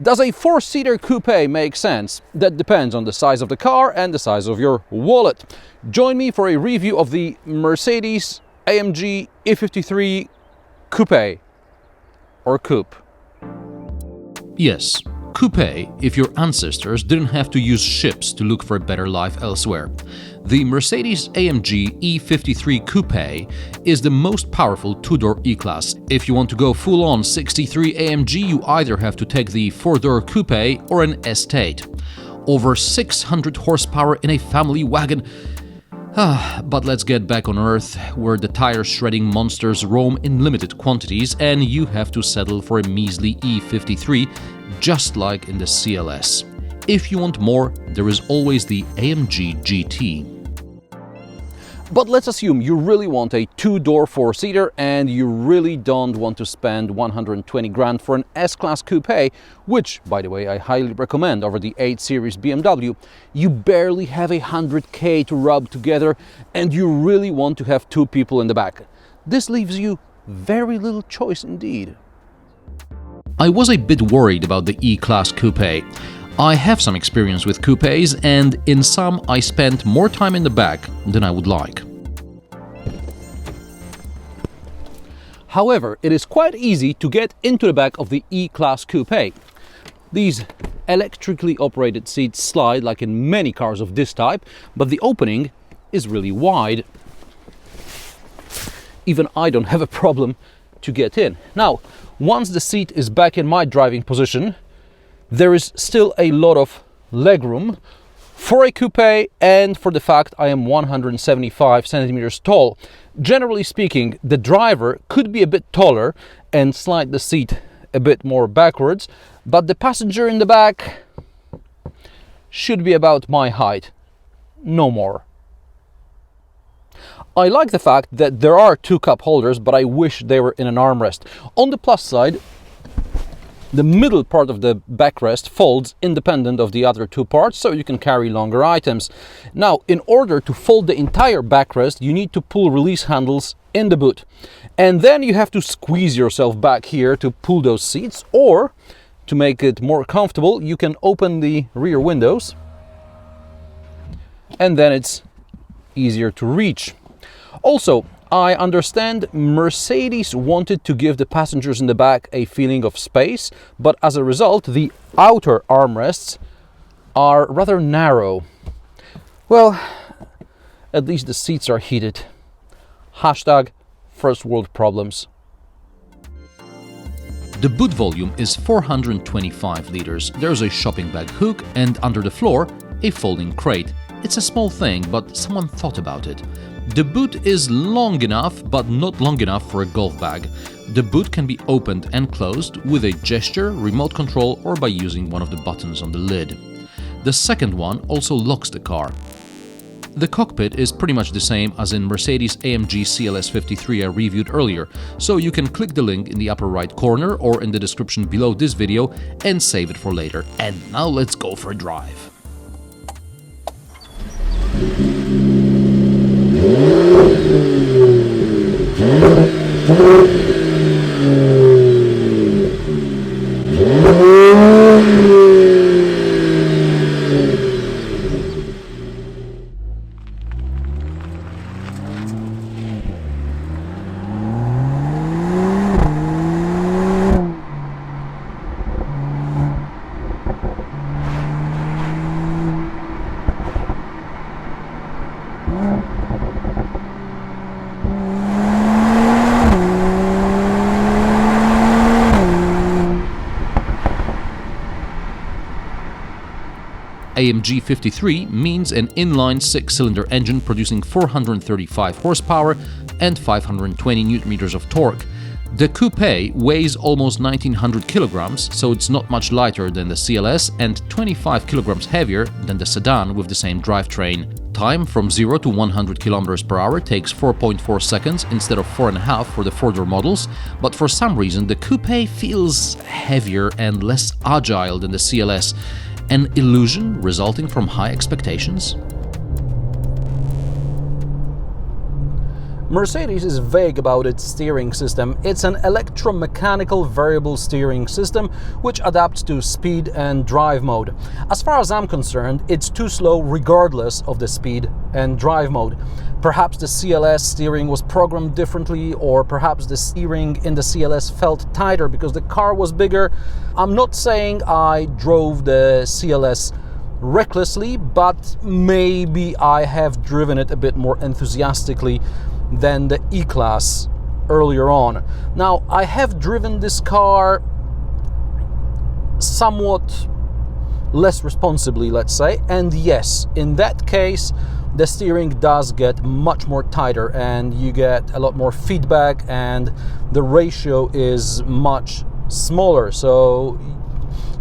Does a four-seater coupe make sense? That depends on the size of the car and the size of your wallet. Join me for a review of the Mercedes-AMG E53 Coupe or Coupe. Yes, coupe if your ancestors didn't have to use ships to look for a better life elsewhere. The Mercedes-AMG E53 Coupe is the most powerful two-door E-Class. If you want to go full-on 63 AMG, you either have to take the four-door coupe or an estate. Over 600 horsepower in a family wagon. But let's get back on Earth, where the tire-shredding monsters roam in limited quantities and you have to settle for a measly E53, just like in the CLS. If you want more, there is always the AMG GT. But let's assume you really want a two-door four-seater and you really don't want to spend 120 grand for an S-Class coupe, which, by the way, I highly recommend over the 8 Series BMW. You barely have 100k to rub together and you really want to have two people in the back. This leaves you very little choice indeed. I was a bit worried about the E-Class coupe. I have some experience with coupes, and in some I spent more time in the back than I would like. However, it is quite easy to get into the back of the E-Class coupe. These electrically operated seats slide like in many cars of this type, but the opening is really wide. Even I don't have a problem to get in. Now, once the seat is back in my driving position, there is still a lot of legroom for a coupe and for the fact I am 175 centimeters tall. Generally speaking, the driver could be a bit taller and slide the seat a bit more backwards, but the passenger in the back should be about my height, no more. I like the fact that there are two cup holders, but I wish they were in an armrest. On the plus side, the middle part of the backrest folds independent of the other two parts, so you can carry longer items. Now, in order to fold the entire backrest, you need to pull release handles in the boot. And then you have to squeeze yourself back here to pull those seats, or to make it more comfortable, you can open the rear windows and then it's easier to reach. Also, I understand Mercedes wanted to give the passengers in the back a feeling of space, but as a result, the outer armrests are rather narrow. Well, at least the seats are heated. Hashtag first world problems. The boot volume is 425 liters. There's a shopping bag hook and under the floor, a folding crate. It's a small thing, but someone thought about it. The boot is long enough, but not long enough for a golf bag. The boot can be opened and closed with a gesture, remote control, or by using one of the buttons on the lid. The second one also locks the car. The cockpit is pretty much the same as in Mercedes-AMG CLS 53 I reviewed earlier, so you can click the link in the upper right corner or in the description below this video and save it for later. And now let's go for a drive. AMG 53 means an inline 6-cylinder engine producing 435 horsepower and 520 Nm of torque. The coupe weighs almost 1900 kilograms, so it's not much lighter than the CLS and 25 kilograms heavier than the sedan with the same drivetrain. Time from 0 to 100 km per hour takes 4.4 seconds instead of 4.5 for the four-door models, but for some reason the coupe feels heavier and less agile than the CLS. An illusion resulting from high expectations? Mercedes is vague about its steering system. It's an electromechanical variable steering system which adapts to speed and drive mode. As far as I'm concerned, it's too slow regardless of the speed and drive mode. Perhaps the CLS steering was programmed differently, or perhaps the steering in the CLS felt tighter because the car was bigger. I'm not saying I drove the CLS recklessly, but maybe I have driven it a bit more enthusiastically than the E-Class earlier on. Now, I have driven this car somewhat less responsibly, let's say, and yes, in that case, the steering does get much more tighter and you get a lot more feedback and the ratio is much smaller, so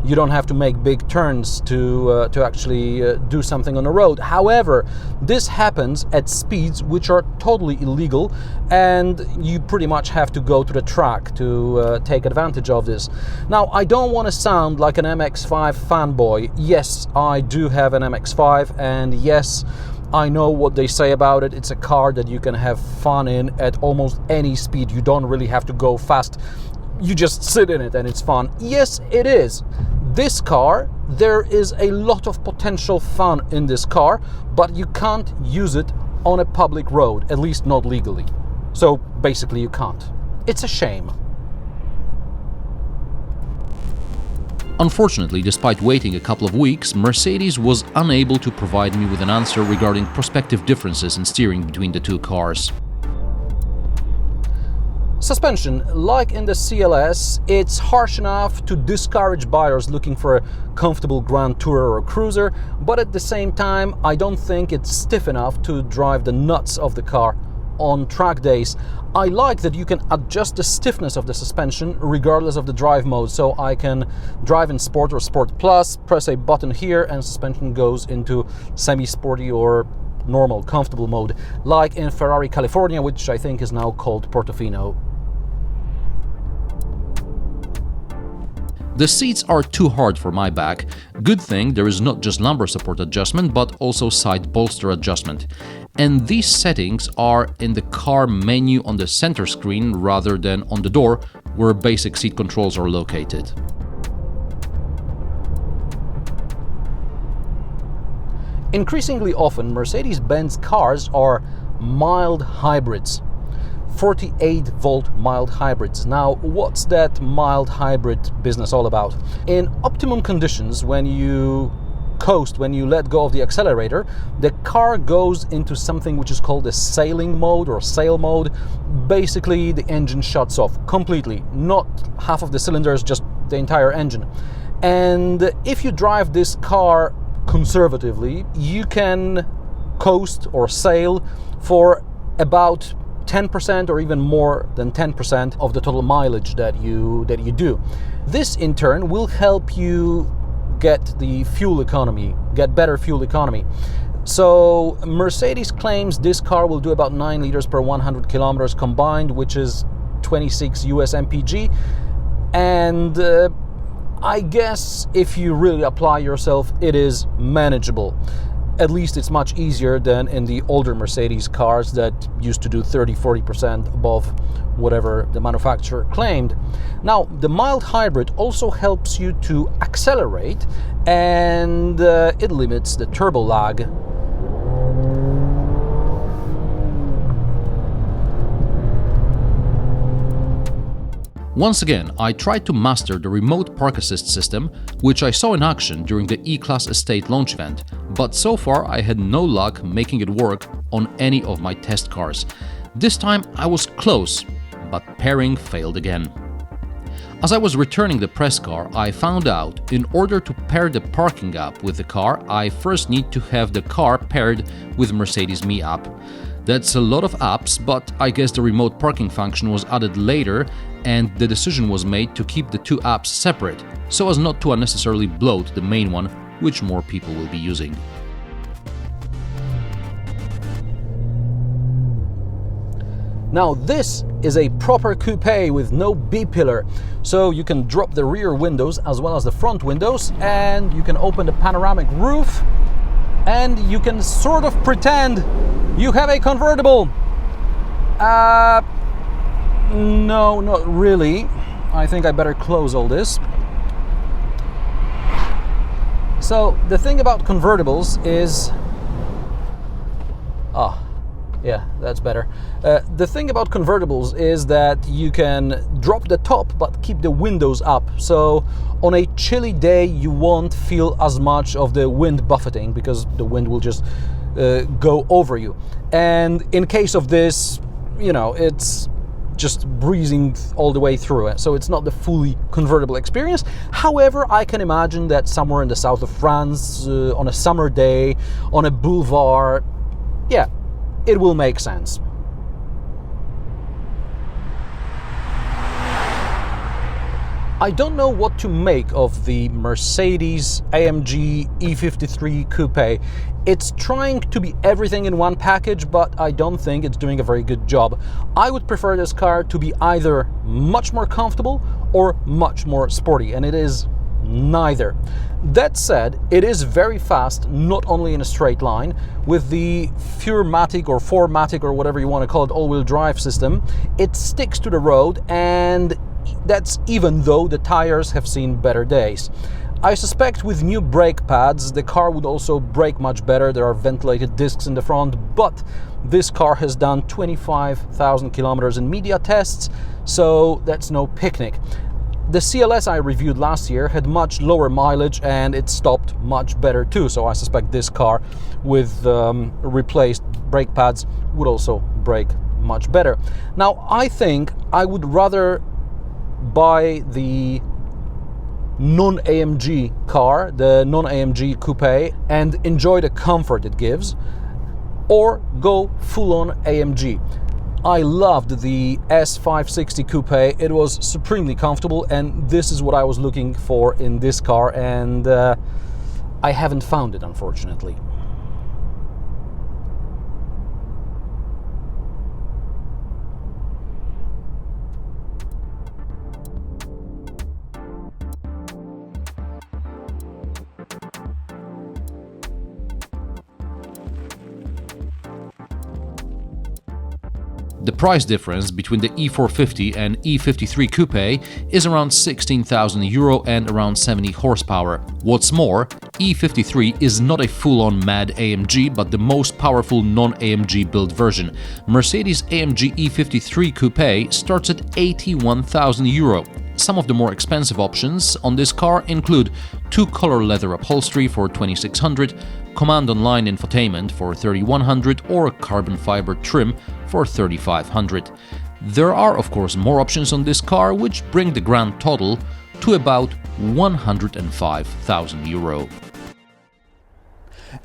you don't have to make big turns to actually do something on the road. However, this happens at speeds which are totally illegal, and you pretty much have to go to the track to take advantage of this. Now, I don't want to sound like an MX-5 fanboy. Yes, I do have an MX-5, and yes, I know what they say about it. It's a car that you can have fun in at almost any speed. You don't really have to go fast. You just sit in it and it's fun. Yes, it is. This car, there is a lot of potential fun in this car, but you can't use it on a public road, at least not legally. So basically you can't. It's a shame. Unfortunately, despite waiting a couple of weeks, Mercedes was unable to provide me with an answer regarding prospective differences in steering between the two cars. Suspension, like in the CLS, it's harsh enough to discourage buyers looking for a comfortable Grand Tourer or Cruiser, but at the same time, I don't think it's stiff enough to drive the nuts of the car on track days. I like that you can adjust the stiffness of the suspension regardless of the drive mode, so I can drive in Sport or Sport Plus, press a button here and suspension goes into semi-sporty or normal, comfortable mode, like in Ferrari California, which I think is now called Portofino. The seats are too hard for my back. Good thing there is not just lumbar support adjustment, but also side bolster adjustment. And these settings are in the car menu on the center screen rather than on the door, where basic seat controls are located. Increasingly often, Mercedes-Benz cars are mild hybrids. 48-volt mild hybrids. Now, what's that mild hybrid business all about? In optimum conditions, when you coast, when you let go of the accelerator, the car goes into something which is called a sailing mode or sail mode. Basically, the engine shuts off completely, not half of the cylinders, just the entire engine. And if you drive this car conservatively, you can coast or sail for about 10% or even more than 10% of the total mileage that you do. This in turn will help you get the fuel economy, get better fuel economy. So Mercedes claims this car will do about 9 liters per 100 kilometers combined, which is 26 US mpg. And I guess if you really apply yourself, it is manageable. At least it's much easier than in the older Mercedes cars that used to do 30-40% above whatever the manufacturer claimed. Now, the mild hybrid also helps you to accelerate, and it limits the turbo lag. Once again, I tried to master the remote park assist system, which I saw in action during the E-Class Estate launch event, but so far I had no luck making it work on any of my test cars. This time I was close, but pairing failed again. As I was returning the press car, I found out in order to pair the parking app with the car, I first need to have the car paired with Mercedes Me app. That's a lot of apps, but I guess the remote parking function was added later and the decision was made to keep the two apps separate so as not to unnecessarily bloat the main one, which more people will be using. Now this is a proper coupe with no B-pillar, so you can drop the rear windows as well as the front windows, and you can open the panoramic roof, and you can sort of pretend you have a convertible. No, not really. I think I better close all this. So the thing about convertibles is... yeah, that's better. The thing about convertibles is that you can drop the top but keep the windows up. So on a chilly day you won't feel as much of the wind buffeting because the wind will just go over you. And in case of this, you know, it's just breezing all the way through it. So it's not the fully convertible experience. However, I can imagine that somewhere in the south of France, on a summer day, on a boulevard, yeah, it will make sense. I don't know what to make of the Mercedes-AMG E53 Coupe. It's trying to be everything in one package, but I don't think it's doing a very good job. I would prefer this car to be either much more comfortable or much more sporty, and it is neither. That said, it is very fast, not only in a straight line. With the 4MATIC or 4MATIC or whatever you want to call it, all-wheel drive system, it sticks to the road, and that's even though the tires have seen better days. I suspect with new brake pads the car would also brake much better. There are ventilated discs in the front, but this car has done 25,000 kilometers in media tests, so that's no picnic. The CLS I reviewed last year had much lower mileage and it stopped much better too, so I suspect this car with replaced brake pads would also brake much better. Now, I think I would rather buy the non-AMG car, the non-AMG Coupe, and enjoy the comfort it gives, or go full-on AMG. I loved the S560 Coupe. It was supremely comfortable, and this is what I was looking for in this car, and I haven't found it, unfortunately. The price difference between the E450 and E53 Coupe is around €16,000 and around 70 horsepower. What's more, E53 is not a full-on mad AMG, but the most powerful non-AMG built version. Mercedes-AMG E53 Coupe starts at €81,000. Some of the more expensive options on this car include 2-color leather upholstery for $2,600, command online infotainment for $3,100, or carbon fiber trim for $3,500. There are of course more options on this car, which bring the grand total to about €105,000.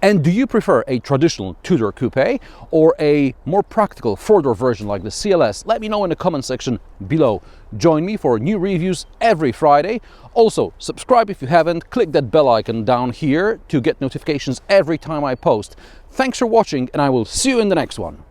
And do you prefer a traditional two-door coupe or a more practical four-door version like the CLS? Let me know in the comment section below. Join me for new reviews every Friday. Also, subscribe if you haven't, click that bell icon down here to get notifications every time I post. Thanks for watching, and I will see you in the next one.